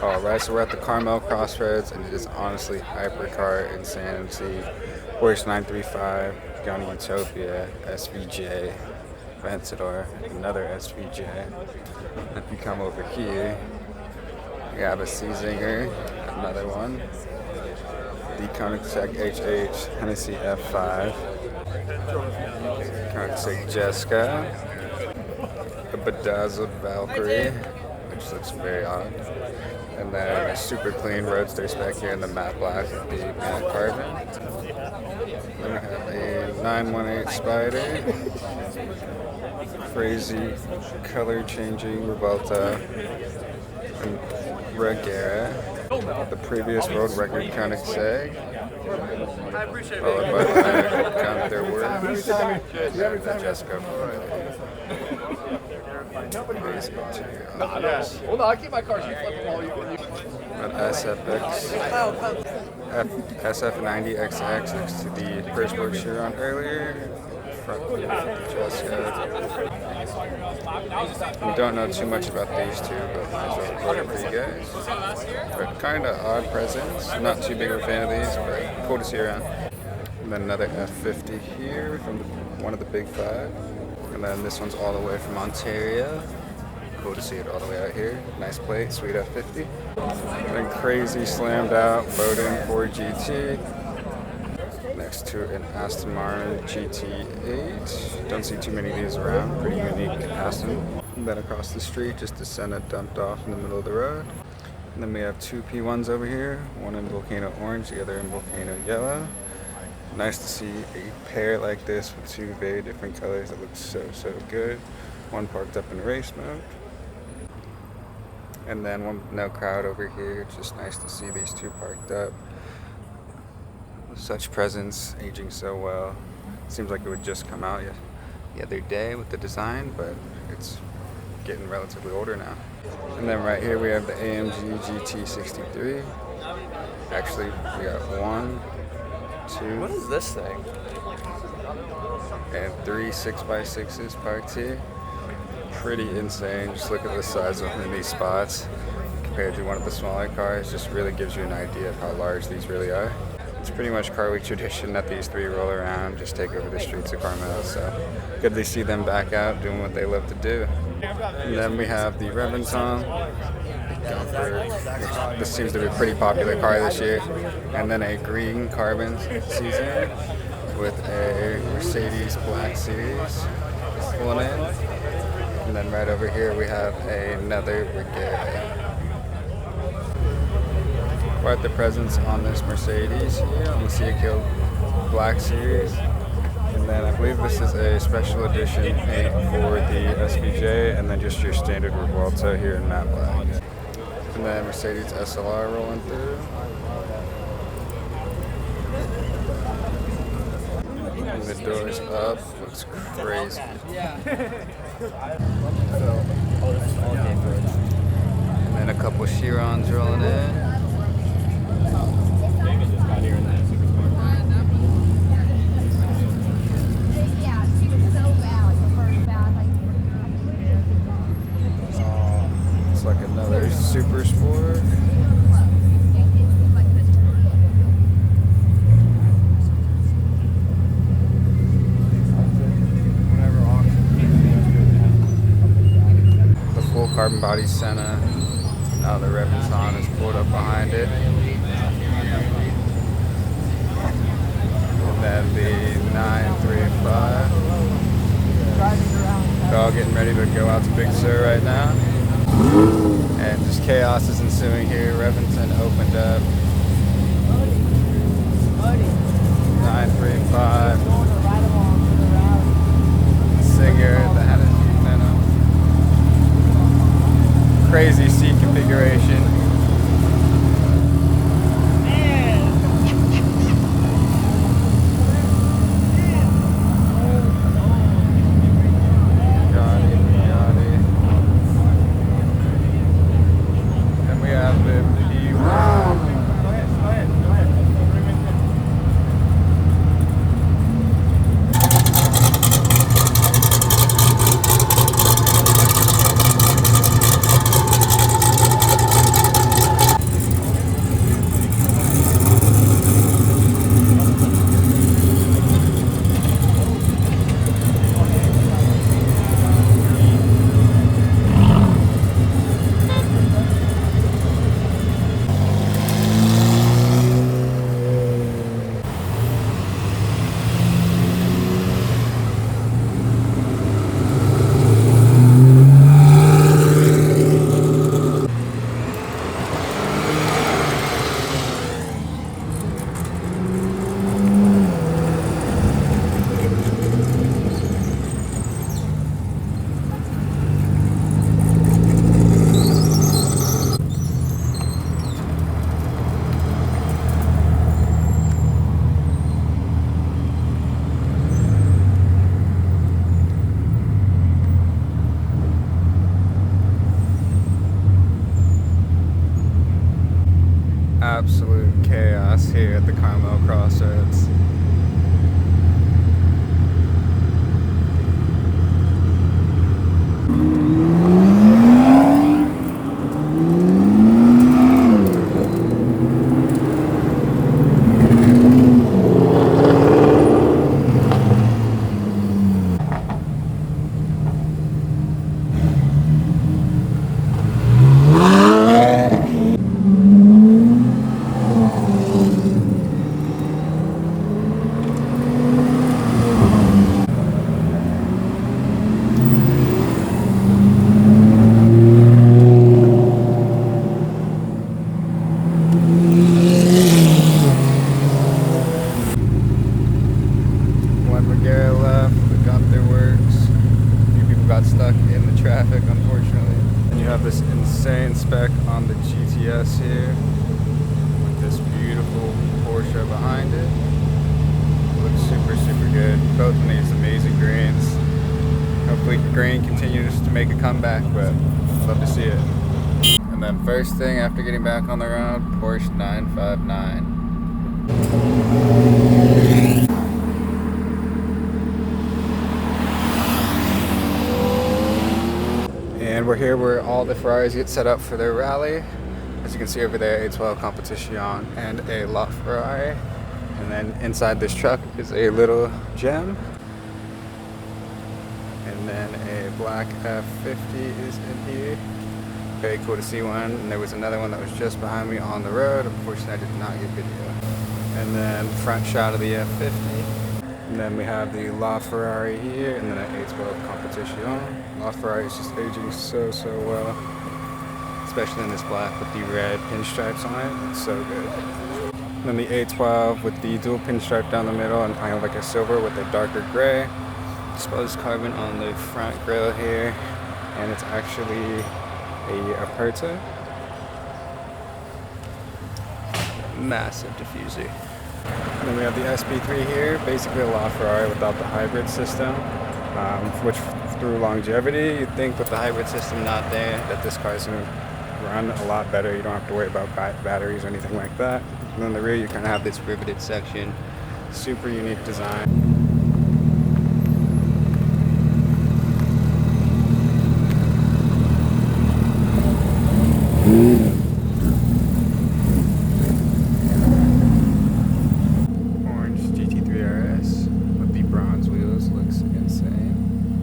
Alright, so we're at the Carmel Crossroads, and it is honestly hypercar insanity. Porsche 935, Ghana Utopia, SVJ, Aventador, another SVJ. If you come over here, we have a C-Zinger, another one. The Koenigsegg HH, Hennessy F5, Koenigsegg Jessica, a bedazzled Valkyrie, which looks very odd. And then a super clean Roadster spec here in the matte black with the matte carbon. Then we have a 918 Spider, crazy color changing Revolta, and Regera, the previous world record Koenigsegg, followed by the count their words, Jessica Hold on, I'll keep my car. An SF90XX next to the first work Chiron earlier. Front wheel Jessica. We don't know too much about these two, but might as well report it for you guys. But kind of odd presence. Not too big of a fan of these, but cool to see around. And then another F50 here from one of the big five. And then this one's all the way from Ontario. Cool to see it all the way out here. Nice plate, sweet F50. Then crazy slammed out Bowden 4GT. Next to an Aston Martin GT8. Don't see too many of these around. Pretty unique Aston. And then across the street, just a Senna dumped off in the middle of the road. And then we have two P1s over here. One in Volcano Orange, the other in Volcano Yellow. Nice to see a pair like this with two very different colors that looks so good. One parked up in race mode. And then no crowd over here. Just nice to see these two parked up. Such presence, aging so well. Seems like it would just come out the other day with the design, but it's getting relatively older now. And then right here we have the AMG GT63. Actually, we got 1, 2. What is this thing? And 3 6x6s parked here. Pretty insane. Just look at the size of them in these spots compared to one of the smaller cars. Just really gives you an idea of how large these really are. It's pretty much car week tradition that these three roll around, just take over the streets of Carmel. So good to see them back out doing what they love to do. And then we have the Reventon. This seems to be a pretty popular car this year. And then a green carbon Caesar with a Mercedes Black Series pulling in. And then right over here we have another Regera. Quite the presence on this Mercedes here. You can see it killed Black Series. And then I believe this is a special edition paint for the SVJ, and then just your standard Revolta here in matte black. And then Mercedes SLR rolling through. And the doors up, looks crazy. And then a couple Chirons rolling in. It's like another Super Sport. The full carbon body Senna. Now the Reventon is pulled up behind it. And then the 935. They're all getting ready to go out to Big Sur right now. And just chaos is ensuing here. Reventon opened up. 935. Singer, the Hennessy Venom. Crazy seat configuration. absolute chaos here at the Carmel Crossroads. Stuck in the traffic, unfortunately. And you have this insane spec on the GTS here with this beautiful Porsche behind it. Looks super, super good. Both of these amazing greens. Hopefully green continues to make a comeback, but I'd love to see it. And then first thing after getting back on the road, Porsche 959. And we're here where all the Ferraris get set up for their rally. As you can see over there, A12 Competition and a La Ferrari. And then inside this truck is a little gem. And then a black F50 is in here. Very cool to see one. And there was another one that was just behind me on the road. Unfortunately, I did not get video. And then front shot of the F50. And then we have the La Ferrari here, and then an A12 Competition. La Ferrari is just aging so well, especially in this black with the red pinstripes on it. It's so good. And then the A12 with the dual pinstripe down the middle and kind of like a silver with a darker gray. Exposed carbon on the front grille here, and it's actually a Aperta. Massive diffuser. And then we have the SP3 here, basically a La Ferrari without the hybrid system, which through longevity, you'd think with the hybrid system not there, that this car is going to run a lot better. You don't have to worry about batteries or anything like that. And then the rear, you kind of have this riveted section. Super unique design.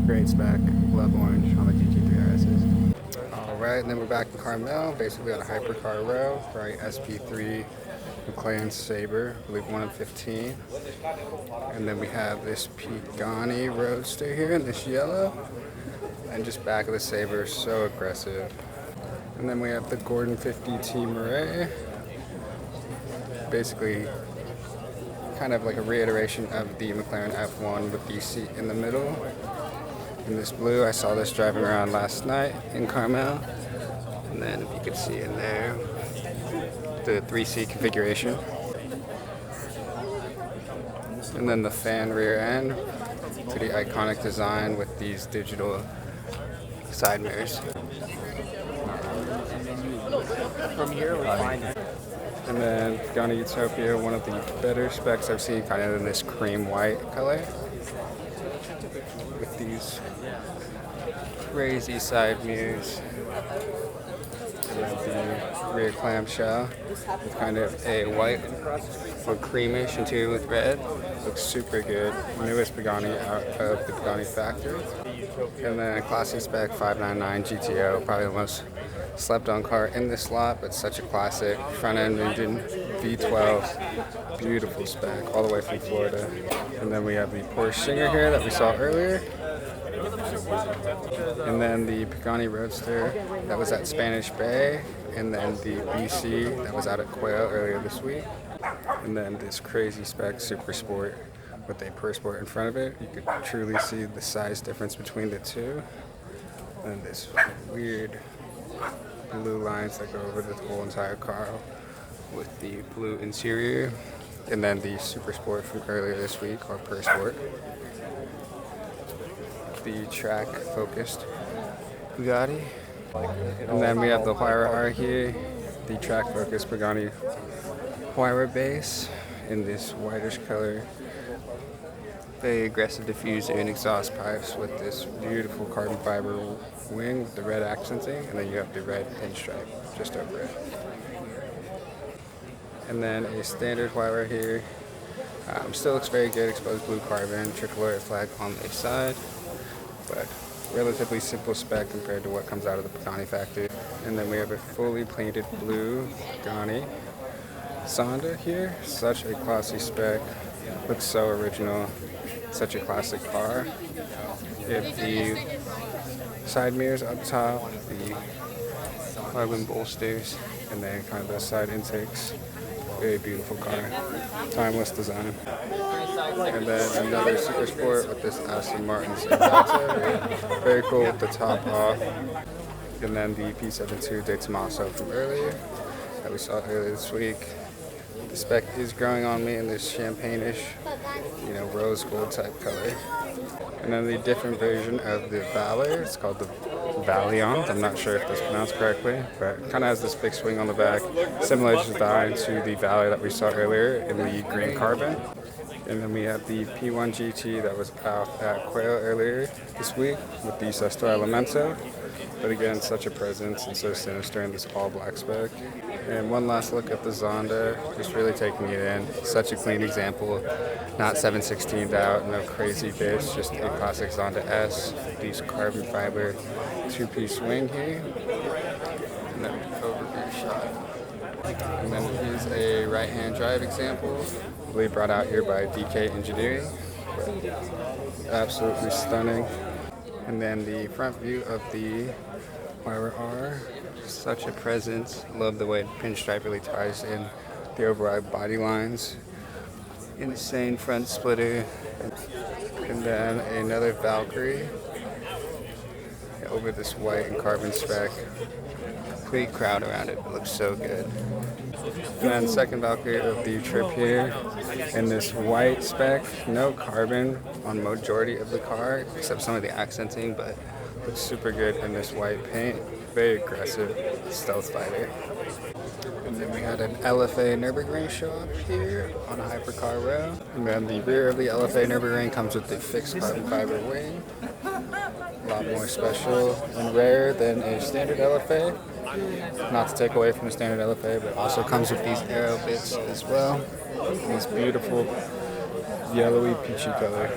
Great spec, love orange on the GT3 RSs. Alright, and then we're back in Carmel, basically on a hypercar row, right? SP3 McLaren Sabre, I believe 1 in 15. And then we have this Pagani Roadster here in this yellow. And just back of the Sabre, so aggressive. And then we have the Gordon 50 T Murray. Basically, kind of like a reiteration of the McLaren F1 with the seat in the middle. In this blue, I saw this driving around last night in Carmel. And then if you could see in there, the 3-seat configuration. And then the fan rear end, pretty iconic design with these digital side mirrors. From here we find it. And then Pagani Utopia, one of the better specs I've seen, kind of in this cream white color. With these crazy side mirrors. And then the rear clamshell with kind of a white or creamish interior with red. Looks super good. Newest Pagani out of the Pagani factory. And then a classy spec 599 GTO, probably the most slept on car in this lot, but such a classic. Front end engine, V12, beautiful spec, all the way from Florida. And then we have the Porsche Singer here that we saw earlier. And then the Pagani Roadster that was at Spanish Bay. And then the BC that was out at Quail earlier this week. And then this crazy spec Super Sport with a Per Sport in front of it. You could truly see the size difference between the two. And this weird blue lines that go over the whole entire car with the blue interior. And then the Super Sport from earlier this week, or Per Sport. The track focused Bugatti. And then we have the Huayra R here the track focus Pagani wire base in this whitish color. Very aggressive diffuser and exhaust pipes with this beautiful carbon fiber wing with the red accenting, and then you have the red pinstripe just over it. And then a standard wire here. Still looks very good, exposed blue carbon, tricolor flag on the side, but relatively simple spec compared to what comes out of the Pagani factory. And then we have a fully painted blue Pagani Zonda here. Such a classy spec, looks so original, such a classic car. We have the side mirrors up top, the carbon bolsters, and then kind of those side intakes. Very beautiful car, timeless design. And then another super sport with this Aston Martin Sandata. Very cool with the top off. And then the P72 De Tomaso from earlier that we saw earlier this week. The spec is growing on me in this champagne-ish, rose gold type color. And then the different version of the Valor, it's called the Valiant. I'm not sure if that's pronounced correctly, but it kind of has this big swing on the back, similar design to the Valor that we saw earlier in the green carbon. And then we have the P1 GT that was out at Quail earlier this week with the Sesto Elemento. But again, such a presence and so sinister in this all black spec. And one last look at the Zonda, just really taking it in. Such a clean example, not 7/16'd out, no crazy bits, just a classic Zonda S. These carbon fiber two-piece wing here. And then overview shot. And then here's a right-hand drive example, really brought out here by DK Engineering. Absolutely stunning. And then the front view of the Wire R, such a presence. Love the way the pinstripe really ties in the overall body lines. Insane front splitter. And then another Valkyrie over this white and carbon spec. Complete crowd around it. It looks so good. And then second Valkyrie of the trip here in this white spec. No carbon on majority of the car except some of the accenting, but looks super good in this white paint. Very aggressive stealth fighter. And then we had an LFA Nürburgring show up here on a hypercar row. And then the rear of the LFA Nürburgring comes with the fixed carbon fiber wing. A lot more special and rare than a standard LFA. Not to take away from the standard LFA, but also comes with these aero bits as well. This beautiful yellowy peachy color.